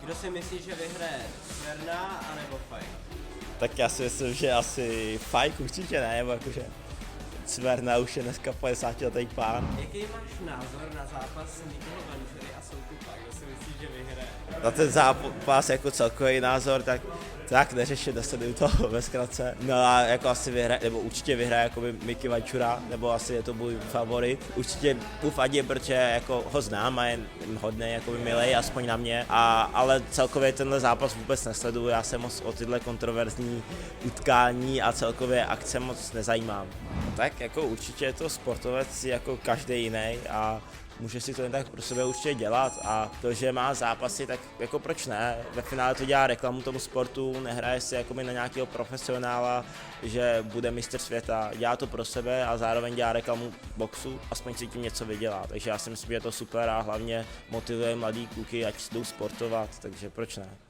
Kdo si myslí, že vyhraje Sverna anebo Fajk? Tak já si myslím, že asi Fajk určitě ne, nebo jakože Cverna už je dneska 50letý pán. Jaký máš názor na zápas Nikolo Vančury a Soukupa? Kdo si myslí, že vyhraje? Na ten zápas jako celkový názor, tak neřešit, nesleduju to ve zkratce. No a jako asi vyhraje, nebo určitě vyhraje jakoby Miki Vančura, nebo asi je to můj favorit. Určitě mu fandím, protože jako ho znám a je hodnej, jakoby milej, aspoň na mě. Ale celkově tenhle zápas vůbec nesleduju, já se moc o tyhle kontroverzní utkání a celkově akce moc nezajímám. Tak jako určitě je to sportovec jako každý jiný a může si to jen tak pro sebe určitě dělat a to, že má zápasy, tak jako proč ne? Ve finále to dělá reklamu tomu sportu, nehraje si jakoby na nějakého profesionála, že bude mistr světa, dělá to pro sebe a zároveň dělá reklamu boxu, aspoň si tím něco vydělá, takže já si myslím, že je to super a hlavně motivuje mladý kluky, ať jdou sportovat, takže proč ne?